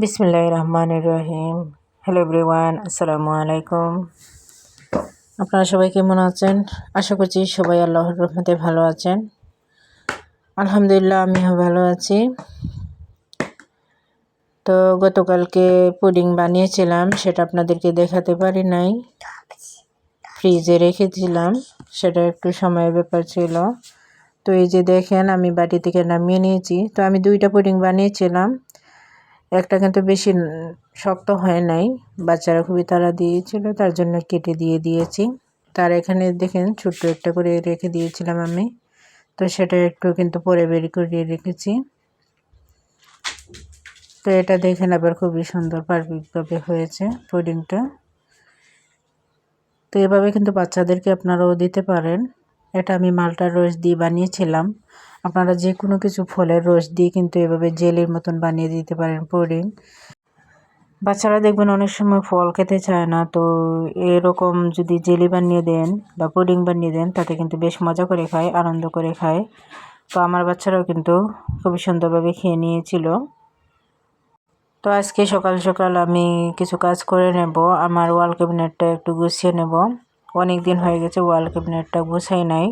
বিসমিল্লাহির রহমানির রহিম। Hello everyone, আসসালামু আলাইকুম। আপনারা সবাই কেমন আছেন? আশা করছি সবাই আল্লাহর রহমতে ভালো আছেন। আলহামদুলিল্লাহ, আমিও ভালো আছি। তো গতকালকে পুডিং বানিয়েছিলাম, সেটা আপনাদেরকে দেখাতে পারি নাই, ফ্রিজে রেখেছিলাম, সেটা একটু সময়ের ব্যাপার ছিল। তো এই যে দেখেন, আমি বাটি থেকে নামিয়ে নিয়েছি। তো আমি 2টা পুডিং বানিয়েছিলাম, একটা কিন্তু বেশি শক্ত হয় নাই, বাচ্চারা খুবই তাড়া দিয়েছিল, তার জন্য কেটে দিয়েছি। তার এখানে দেখেন ছোট্ট একটা করে রেখে দিয়েছিলাম আমি, তো সেটা একটু কিন্তু পরে বের করে রেখেছি। তো এটা দেখেন আবার খুবই সুন্দর পারফেক্টভাবে হয়েছে পুডিংটা। তো এভাবে কিন্তু বাচ্চাদেরকে আপনারাও দিতে পারেন। এটা আমি মালটার রস দিয়ে বানিয়েছিলাম। আপনারা যে কোনো কিছু ফলের রস দিয়ে কিন্তু এভাবে জেলির মতন বানিয়ে দিতে পারেন পুডিং। বাচ্চারা দেখবেন অনেক সময় ফল খেতে চায় না, তো এরকম যদি জেলি বানিয়ে দেন বা পুডিং বানিয়ে দেন, তাতে কিন্তু বেশ মজা করে খায়, আনন্দ করে খায়। তো আমার বাচ্চারাও কিন্তু খুবই সুন্দরভাবে খেয়ে নিয়েছিল। তো আজকে সকাল সকাল আমি কিছু কাজ করে নেব, আমার ওয়াল ক্যাবিনেটটা একটু গুছিয়ে নেব। অনেক দিন হয়ে গেছে ওয়াল ক্যাবিনেটটা গুছাই নাই।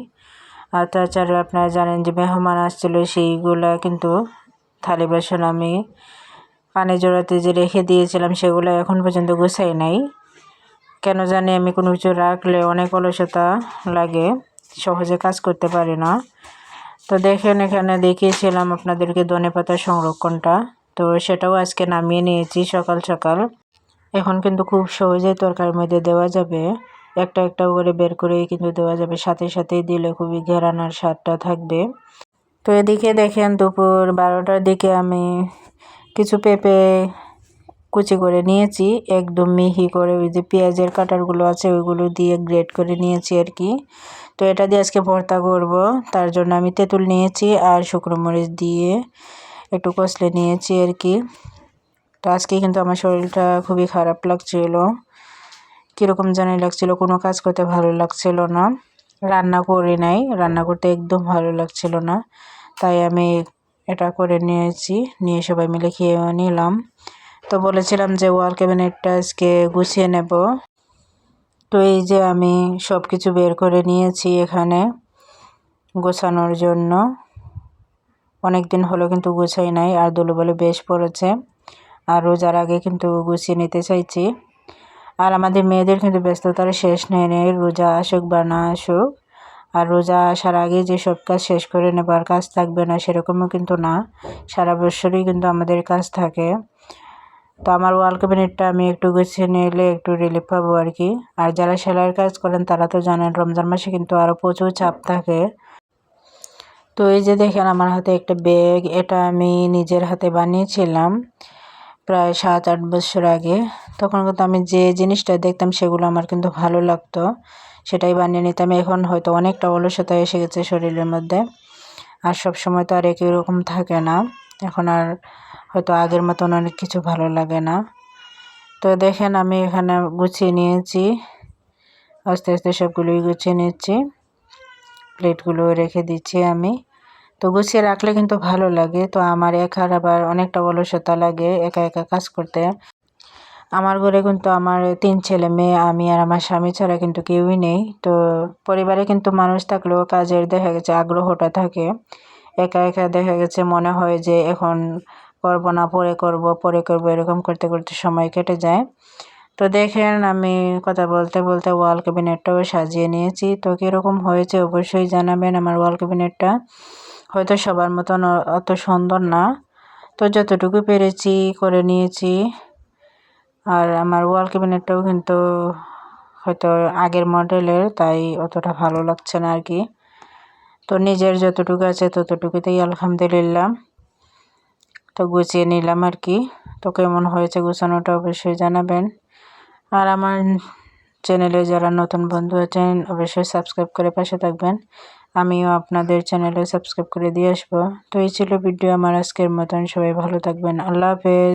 আর তাছাড়া আপনারা জানেন যে মেহমান আসছিল, সেইগুলা কিন্তু থালি বাসন আমি পানি জড়াতে যে রেখে দিয়েছিলাম, সেগুলো এখন পর্যন্ত গুছাই নাই। কেন জানি আমি কোনো কিছু রাখলে অনেক অলসতা লাগে, সহজে কাজ করতে পারি না। তো দেখেন, এখানে দেখিয়েছিলাম আপনাদেরকে ধনেপাতা সংরক্ষণটা, তো সেটাও আজকে নামিয়ে নিয়েছি সকাল সকাল। এখন কিন্তু খুব সহজেই তরকারির মধ্যে দেওয়া যাবে, একটা একটা করে বের করেই কিন্তু দেওয়া যাবে, সাথে সাথেই দিলে খুবই ঘেরান আর স্বাদটা থাকবে। তো এদিকে দেখেন দুপুর 12টার দিকে আমি কিছু পেঁপে কুচি করে নিয়েছি, একদম মিহি করে, ওই যে পেঁয়াজের কাটারগুলো আছে ওইগুলো দিয়ে গ্রেট করে নিয়েছি আর কি। তো এটা দিয়ে আজকে ভর্তা করব, তার জন্য আমি তেঁতুল নিয়েছি আর শুকনো মরিচ দিয়ে একটু কষলে নিয়েছি আর কি। তো আজকে কিন্তু আমার শরীরটা খুবই খারাপ লাগছিল, কীরকম জানি লাগছিল, কোনো কাজ করতে ভালো লাগছিল না। রান্না করি নাই, রান্না করতে একদম ভালো লাগছিল না, তাই আমি এটা করে নিয়েছি, নিয়ে সবাই মিলে খেয়ে নিলাম। তো বলেছিলাম যে ওয়াল ক্যাবিনেটটা আজকে গুছিয়ে নেব। তো এই যে আমি সব কিছু বের করে নিয়েছি এখানে গোছানোর জন্য। অনেক দিন হলো কিন্তু গুছাই নাই, আর ধুলোবালি বেশ পড়েছে, আর রোজার আগে কিন্তু গুছিয়ে নিতে চাইছি। আর আমাদের মেয়েদের কিন্তু ব্যস্ততার শেষ নেই, রোজা আসুক বা না আসুক, আর রোজা আসার আগে যে সব কাজ শেষ করে নেবার কাজ থাকবে না সেরকমও কিন্তু না, সারা বছরই কিন্তু আমাদের কাজ থাকে। তো আমার ওয়াল ক্যাবিনেটটা আমি একটু গুছিয়ে নিলে একটু রিলিফ পাবো আর কি। আর যারা সেলাইয়ের কাজ করেন তারা তো জানেন রমজান মাসে কিন্তু আরও প্রচুর চাপ থাকে। তো এই যে দেখেন আমার হাতে একটা ব্যাগ, এটা আমি নিজের হাতে বানিয়েছিলাম প্রায় 7-8 বছর আগে। তখন কিন্তু আমি যে জিনিসটা দেখতাম সেগুলো আমার কিন্তু ভালো লাগতো, সেটাই বানিয়ে নিতাম। এখন হয়তো অনেকটা অলসতা এসে গেছে শরীরের মধ্যে, আর সব সময় তো আর একই রকম থাকে না, এখন আর হয়তো আগের মতন অনেক কিছু ভালো লাগে না। তো দেখেন আমি এখানে গুছিয়ে নিয়েছি, আস্তে আস্তে সবগুলোই গুছিয়ে নিচ্ছি, প্লেটগুলো রেখে দিচ্ছি আমি। তো গুছিয়ে রাখলে কিন্তু ভালো লাগে। তো আমার একার আবার অনেকটা অলসতা লাগে একা একা কাজ করতে। আমার ঘরে কিন্তু আমার 3 ছেলে মেয়ে, আমি আর আমার স্বামী ছাড়া কিন্তু কেউই নেই। তো পরিবারে কিন্তু মানুষ থাকলেও কাজের দেখা গেছে আগ্রহটা থাকে, একা একা দেখা গেছে মনে হয় যে এখন করব না, পরে করব এরকম করতে করতে সময় কেটে যায়। তো দেখেন আমি কথা বলতে বলতে ওয়াল ক্যাবিনেটটাও সাজিয়ে নিয়েছি। তো কীরকম হয়েছে অবশ্যই জানাবেন। আমার ওয়াল ক্যাবিনেটটা হয়তো সবার মতন অত সুন্দর না, তো যতটুকু পেরেছি করে নিয়েছি। আর আমার ওয়াল ক্যাবিনেটটাও কিন্তু হয়তো আগের মডেলের, তাই অতটা ভালো লাগছে না আর কি। তো নিজের যতটুকু আছে ততটুকুতেই আলহামদুলিল্লাহ। তো গুছিয়ে নিলাম আর কি। তো কেমন হয়েছে গুছানোটা অবশ্যই জানাবেন। আর আমার চ্যানেলে যারা নতুন বন্ধু আছেন অবশ্যই সাবস্ক্রাইব করে পাশে থাকবেন, আমিও আপনাদের চ্যানেলে সাবস্ক্রাইব করে দিয়ে আসবো। তো এই ছিল ভিডিও আমার আজকের মতন, সবাই ভালো থাকবেন, আল্লাহ হাফেজ।